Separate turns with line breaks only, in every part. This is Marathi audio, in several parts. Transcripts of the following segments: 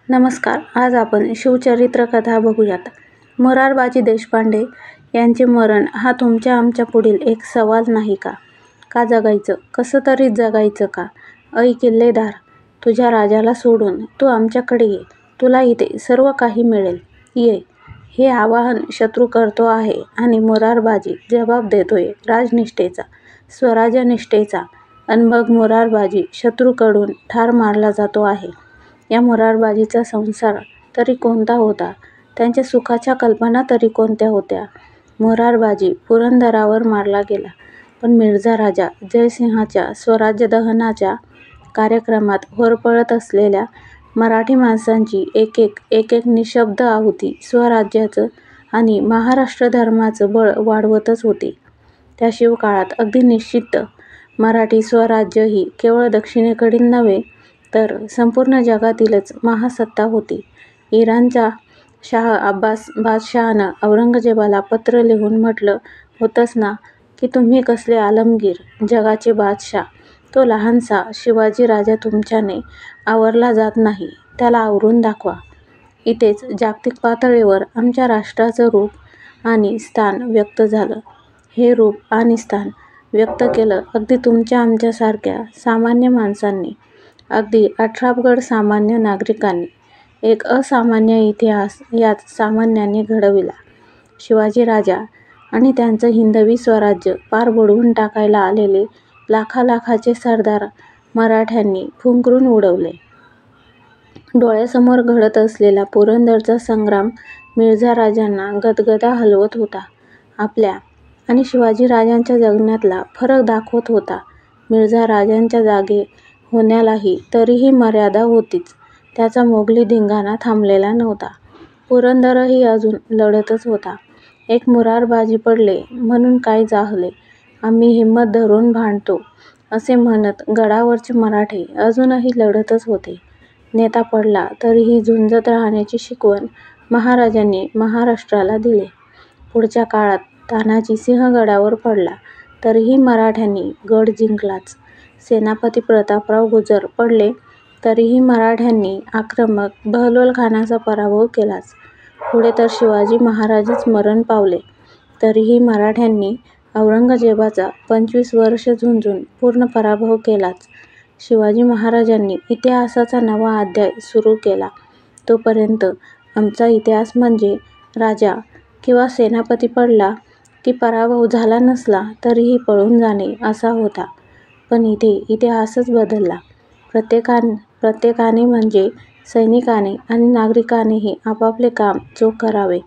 नमस्कार. आज आपण शिवचरित्र कथा बघूयात. मोरारबाजी देशपांडे यांचे मरण हा तुमच्या आमच्या पुढील एक सवाल नाही का? का जगायचं? कसं तरी जगायचं का? ऐ किल्लेदार, तुझ्या राजाला सोडून तू आमच्याकडे ये. तुला इथे सर्व काही मिळेल. ये. हे आवाहन शत्रू करतो आहे आणि मोरारबाजी जबाब देतोय राजनिष्ठेचा, स्वराज्यनिष्ठेचा. अन मग मोरारबाजी शत्रूकडून ठार मारला जातो आहे. या मोरारबाजीचा संसार तरी कोणता होता? त्यांच्या सुखाच्या कल्पना तरी कोणत्या होत्या? मोरारबाजी पुरंदरावर मारला गेला, पण मिर्झा राजा जयसिंहाच्या स्वराज्यदहनाच्या कार्यक्रमात होरपळत असलेल्या मराठी माणसांची एक एक निशब्द आहुती स्वराज्याचं आणि महाराष्ट्र धर्माचं बळ वाढवतच होती. त्या शिवकाळात अगदी निश्चित मराठी स्वराज्य ही केवळ दक्षिणेकडील नव्हे तर संपूर्ण जगातीलच महासत्ता होती. इराणचा शाह अब्बास बादशहानं औरंगजेबाला पत्र लिहून म्हटलं होतंच ना की तुम्ही कसले आलमगीर, जगाचे बादशाह. तो लहानसा शिवाजी राजा तुमच्याने आवरला जात नाही, त्याला आवरून दाखवा. इथेच जागतिक पातळीवर आमच्या राष्ट्राचं रूप आणि स्थान व्यक्त झालं. हे रूप आणि स्थान व्यक्त केलं अगदी तुमच्या आमच्यासारख्या सामान्य माणसांनी, अगदी अठरापगड सामान्य नागरिकांनी. एक असामान्य इतिहास याच सामान्यांनी घडविला. शिवाजी राजा आणि त्यांचं हिंदवी स्वराज्य पार बुडवून टाकायला आलेले लाखाचे सरदार मराठ्यांनी फुंकरून उडवले. डोळ्यासमोर घडत असलेला पुरंदरचा संग्राम मिर्झा राजांना गदगदा हलवत होता. आपल्या आणि शिवाजी राजांच्या जगण्यातला फरक दाखवत होता. मिर्झा राजांच्या जागे होण्यालाही तरीही मर्यादा होतीच. त्याचा मोगली धिंगाणा थांबलेला नव्हता. पुरंदरही अजून लढतच होता. एक मोरारबाजी पडले म्हणून काय जाहले, आम्ही हिंमत धरून भांडतो असे म्हणत गडावरचे मराठे अजूनही लढतच होते. नेता पडला तरीही झुंजत राहण्याची शिकवण महाराजांनी महाराष्ट्राला दिली. पुढच्या काळात तानाजी सिंहगडावर पडला तरीही मराठ्यांनी गड जिंकलाच. सेनापती प्रतापराव गुजर पडले तरीही मराठ्यांनी आक्रमक बहलोलखानाचा पराभव केलाच. पुढे तर शिवाजी महाराजच मरण पावले तरीही मराठ्यांनी औरंगजेबाचा 25 वर्ष झुंजून पूर्ण पराभव केलाच. शिवाजी महाराजांनी इतिहासाचा नवा अध्याय सुरू केला. तोपर्यंत आमचा इतिहास म्हणजे राजा किंवा सेनापती पडला की पराभव झाला नसला तरीही पळून जाणे असा होता. पण इथे इतिहासच बदलला. प्रत्येकाने म्हणजे सैनिकाने आणि नागरिकानेही आपापले काम चोख करावे,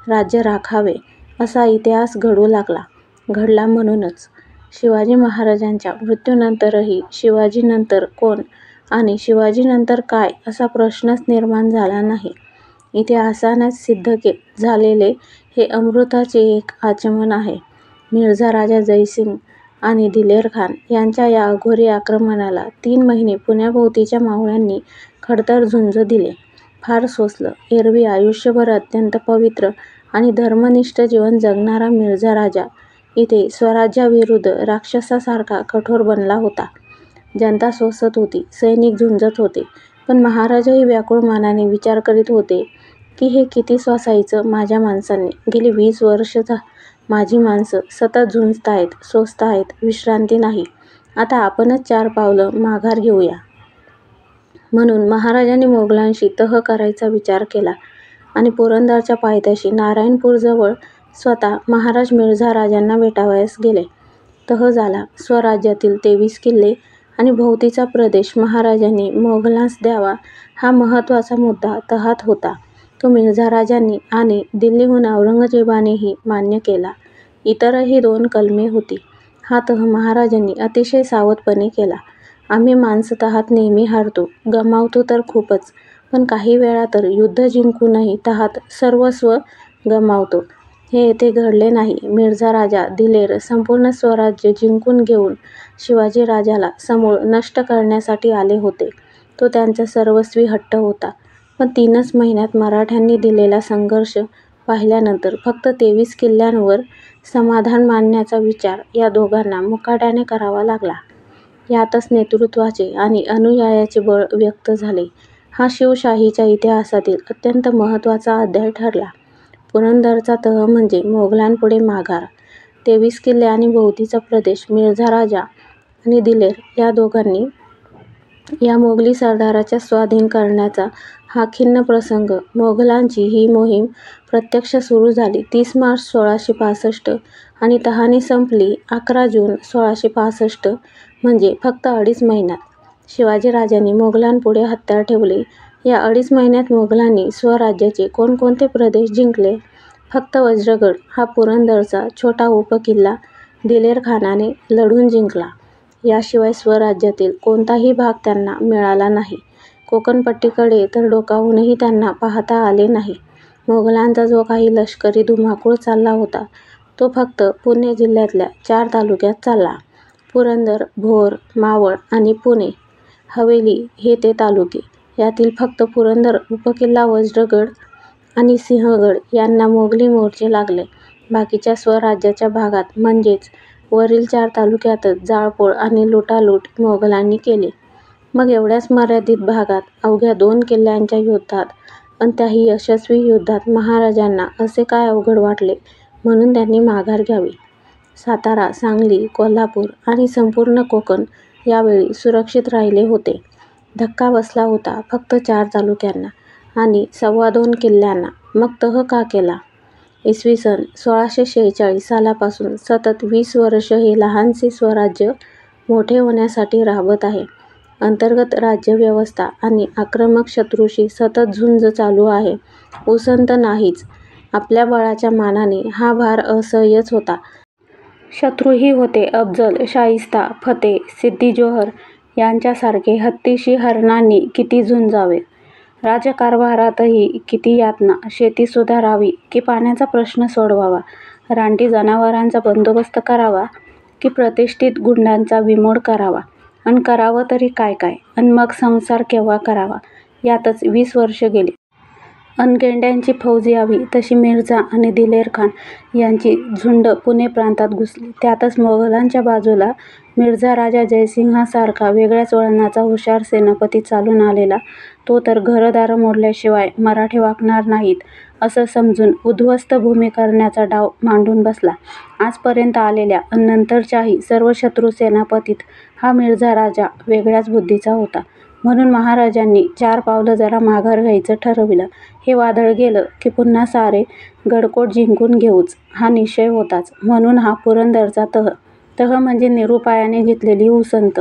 राज्य राखावे असा इतिहास घडू लागला. घडला म्हणूनच शिवाजी महाराजांच्या मृत्यूनंतरही शिवाजीनंतर कोण आणि शिवाजीनंतर काय असा प्रश्नच निर्माण झाला नाही. इतिहासानेच सिद्ध झालेले हे अमृताचे एक आचमन आहे. मिर्झा राजा जयसिंग आणि दिलेर खान यांच्या या अघोरी आक्रमणाला 3 महिने पुण्याभोवतीच्या मावळ्यांनी खडतर झुंज दिले. फार सोसलं. एरवी आयुष्यभर अत्यंत पवित्र आणि धर्मनिष्ठ जीवन जगणारा मिर्झा राजा इथे स्वराज्याविरुद्ध राक्षसासारखा कठोर बनला होता. जनता सोसत होती, सैनिक झुंजत होते, पण महाराजही व्याकुळ मनाने विचार करीत होते की हे किती सोसायचं माझ्या माणसांनी. गेली 20 वर्ष माझी माणसं सतत झुंजतायत, सोसतायत, विश्रांती नाही. आता आपणच 4 पावलं माघार घेऊया. म्हणून महाराजांनी मोगलांशी तह करायचा विचार केला आणि पुरंदरच्या पायथ्याशी नारायणपूरजवळ स्वतः महाराज मिर्झा राजांना भेटावयास गेले. तह झाला. स्वराज्यातील 23 किल्ले आणि भोवतीचा प्रदेश महाराजांनी मोगलांस द्यावा हा महत्त्वाचा मुद्दा तहात होता. तो मिर्झा राजांनी आणि दिल्लीहून औरंगजेबानेही मान्य केला. इतरही 2 कलमे होती. हा तह महाराजांनी अतिशय सावधपणे केला. आम्ही माणसं तहात नेहमी हारतो, गमावतो तर खूपच, पण काही वेळा तर युद्ध जिंकूनही तहात सर्वस्व गमावतो. हे येथे घडले नाही. मिर्झा राजा दिलेर संपूर्ण स्वराज्य जिंकून घेऊन शिवाजी राजाला समूळ नष्ट करण्यासाठी आले होते. तो त्यांचा सर्वस्वी हट्ट होता. पण 3च महिन्यात मराठ्यांनी दिलेला संघर्ष पाहिल्यानंतर फक्त 23 किल्ल्यांवर समाधान मानण्याचा विचार या दोघांना मुकाट्याने करावा लागला. यातच नेतृत्वाचे आणि अनुयायाचे बळ व्यक्त झाले. हा शिवशाहीच्या इतिहासातील अत्यंत महत्त्वाचा अध्याय ठरला. पुरंदरचा तह म्हणजे मोगलांपुढे माघार. 23 किल्ले आणि भोवतीचा प्रदेश मिर्झा राजा आणि दिलेर या दोघांनी या मोगली सरदाराच्या स्वाधीन करण्याचा हा खिन्न प्रसंग. मोगलांची ही मोहीम प्रत्यक्ष सुरू झाली 30 मार्च 1665 आणि तहाने संपली 11 जून 1665, म्हणजे फक्त 2.5 महिन्यात. शिवाजीराजांनी मोगलांपुढे हत्यार ठेवले. या 2.5 महिन्यात मोगलांनी स्वराज्याचे कोणकोणते प्रदेश जिंकले? फक्त वज्रगड हा पुरंदरचा छोटा उपकिल्ला दिलेर खानाने लढून जिंकला. याशिवाय स्वराज्यातील कोणताही भाग त्यांना मिळाला नाही. कोकणपट्टीकडे तर डोकावूनही त्यांना पाहता आले नाही. मोगलांचा जो काही लष्करी धुमाकूळ चालला होता तो फक्त पुणे जिल्ह्यातल्या 4 तालुक्यात चालला. पुरंदर, भोर, मावळ आणि पुणे हवेली हे ते तालुके. यातील फक्त पुरंदर उपकिल्ला, वज्रगड आणि सिंहगड यांना मोगली मोर्चे लागले. बाकीच्या स्वराज्याच्या भागात म्हणजेच वरील 4 तालुक्यातच जाळपोळ आणि लुटालूट मोगलांनी केली. मग एवढ्याच मर्यादित भागात अवघ्या 2 किल्ल्यांच्या युद्धात आणि त्याही यशस्वी युद्धात महाराजांना असे काय अवघड वाटले म्हणून त्यांनी माघार घ्यावी? सातारा, सांगली, कोल्हापूर आणि संपूर्ण कोकण यावेळी सुरक्षित राहिले होते. धक्का बसला होता फक्त 4 तालुक्यांना आणि 2.25 किल्ल्यांना. मग तह का केला? इसवी सन 1646 सालापासून सतत 20 वर्ष हे लहानसे स्वराज्य मोठे होण्यासाठी राबत आहे. अंतर्गत राज्यव्यवस्था आणि आक्रमक शत्रूशी सतत झुंज चालू आहे. उसंत नाहीच. आपल्या बळाच्या मानाने हा भार असह्यच होता. शत्रूही होते अफजल, शाहिस्ता, फतेह, सिद्दी जोहर यांच्यासारखे. हत्तीशी हरणांनी किती झुंजावे, राज्यकारभारातही किती यातना, शेती सुधारावी की पाण्याचा प्रश्न सोडवावा, रानटी जनावरांचा बंदोबस्त करावा की प्रतिष्ठित गुंडांचा बिमोड करावा, अन करावं तरी काय काय, अन मग संसार केव्हा करावा, यातच 20 वर्ष गेली. अन गेंड्यांची फौज यावी तशी मिर्झा आणि दिलेर खान यांची झुंड पुणे प्रांतात घुसली. त्यातच मोगलांच्या बाजूला मिर्झा राजा जयसिंहासारखा वेगळ्याच वळणाचा हुशार सेनापती चालून आलेला. तो तर घरदारं मोडल्याशिवाय मराठे वाकणार नाहीत असं समजून उद्ध्वस्त भूमी करण्याचा डाव मांडून बसला. आजपर्यंत आलेल्या अन नंतरच्याही सर्व शत्रू सेनापतीत हा मिर्झा राजा वेगळ्याच बुद्धीचा होता. म्हणून महाराजांनी 4 पावलं जरा माघार घ्यायचं ठरविलं. हे वादळ गेलं की पुन्हा सारे गडकोट जिंकून घेऊच हा निश्चय होताच. म्हणून हा पुरंदरचा तह म्हणजे निरुपायाने घेतलेली उसंत,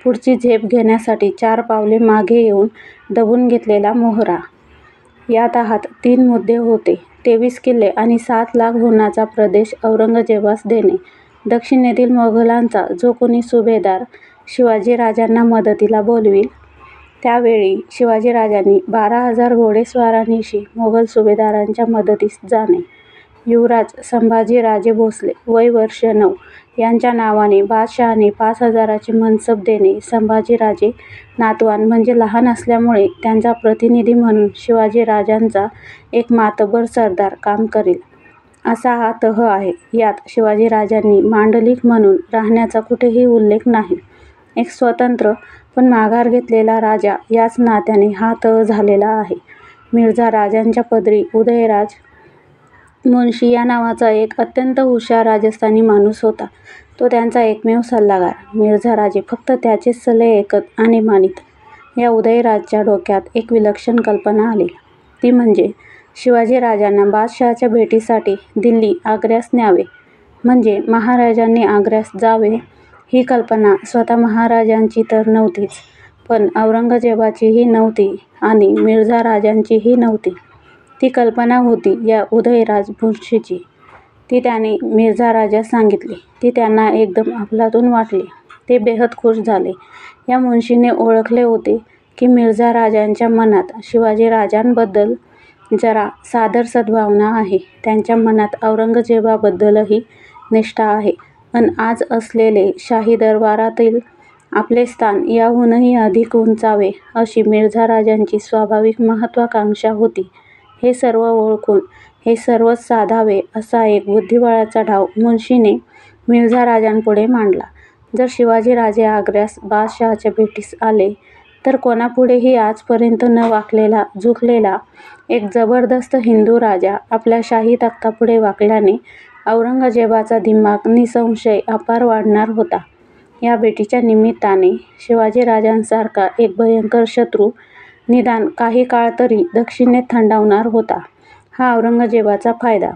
पुढची झेप घेण्यासाठी 4 पावले मागे येऊन दबून घेतलेला मोहरा. या तहात 3 मुद्दे होते. 23 किल्ले आणि 7 लाख हुनाचा प्रदेश औरंगजेबास देणे. दक्षिणेतील मोगलांचा जो कोणी सुभेदार शिवाजीराजांना मदतीला बोलवील. त्यावेळी शिवाजीराजांनी 12,000 घोडेस्वारांनिशी मोगल सुभेदारांच्या मदतीस जाणे. युवराज संभाजीराजे भोसले वय वर्ष 9 यांच्या नावाने बादशहाने 5,000चे मनसब देणे. संभाजीराजे नातवान म्हणजे लहान असल्यामुळे त्यांचा प्रतिनिधी म्हणून शिवाजीराजांचा एक मातबर सरदार काम करील, असा हा तह आहे. यात शिवाजीराजांनी मांडलिक म्हणून राहण्याचा कुठेही उल्लेख नाही. एक स्वतंत्र पण माघार घेतलेला राजा याच नात्याने हा तह झालेला आहे. मिर्झा राजांच्या पदरी उदयराज मुन्शी या नावाचा एक अत्यंत हुशार राजस्थानी माणूस होता. तो त्यांचा एकमेव सल्लागार. मिर्झा राजे फक्त त्याचेच सल्ले ऐकत आणि मानित. या उदयराजच्या डोक्यात एक विलक्षण कल्पना आली. ती म्हणजे शिवाजीराजांना बादशहाच्या भेटीसाठी दिल्ली, आग्र्यास न्यावे. म्हणजे महाराजांनी आग्र्यास जावे. ही कल्पना स्वतः महाराजांची तर नव्हतीच, पण औरंगजेबाचीही नव्हती आणि मिर्झा राजांचीही नव्हती. ती कल्पना होती या उदयराज मुन्शीची. ती त्याने मिर्झा राजास सांगितली. ती त्यांना एकदम अफलातून वाटली. ते बेहद खुश झाले. या मुन्शीने ओळखले होते की मिर्झा राजांच्या मनात शिवाजीराजांबद्दल जरा सादर सद्भावना आहे. त्यांच्या मनात औरंगजेबाबद्दलही निष्ठा आहे. अन आज असलेले शाही दरबारातील आपले स्थान याहूनही अधिक उंचावे अशी मिर्झा राजांची स्वाभाविक महत्त्वाकांक्षा होती. हे सर्व ओळखून हे सर्वच साधावे असा एक बुद्धिबळाचा डाव मुन्शीने मिर्झा राजांपुढे मांडला. जर शिवाजीराजे आग्र्यास बादशहाच्या भेटीस आले तर कोणापुढेही आजपर्यंत न वाकलेला, झुकलेला एक जबरदस्त हिंदू राजा आपल्या शाही तख्तापुढे वाकल्याने औरंगजेबाचा दिमाग निसंशय अपार वाढणार होता. या भेटीच्या निमित्ताने शिवाजीराजांसारखा एक भयंकर शत्रू निदान काही काळ तरी दक्षिणेत थंडावणार होता, हा औरंगजेबाचा फायदा.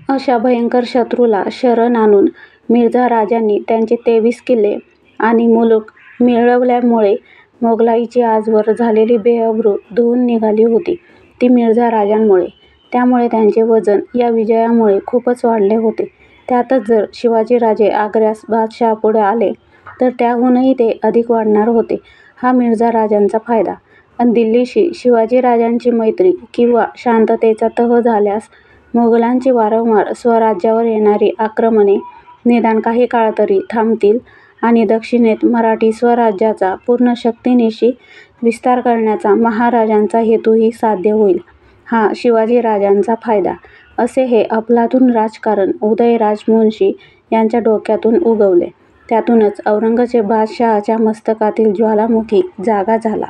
अशा भयंकर शत्रूला शरण आणून मिर्झा राजांनी त्यांचे 23 किल्ले आणि मुलूक मिळवल्यामुळे मोगलाईची आजवर झालेली बेअब्रू धुवून निघाली होती, ती मिर्झा राजांमुळे. त्यामुळे त्यांचे वजन या विजयामुळे खूपच वाढले होते. त्यातच जर शिवाजीराजे आग्र्यास बादशहापुढे आले तर त्याहूनही ते अधिक वाढणार होते, हा मिर्झा राजांचा फायदा. अन दिल्लीशी शिवाजीराजांची मैत्री किंवा शांततेचा तह झाल्यास मोगलांची वारंवार स्वराज्यावर येणारी आक्रमणे निदान काही काळ तरी थांबतील आणि दक्षिणेत मराठी स्वराज्याचा पूर्ण शक्तीनिशी विस्तार करण्याचा महाराजांचा हेतूही साध्य होईल, हा शिवाजीराजांचा फायदा. असे हे अफलातून राजकारण उदयराज मुन्शी यांच्या डोक्यातून उगवले. त्यातूनच औरंगजेब बादशहाच्या मस्तकातील ज्वालामुखी जागा झाला.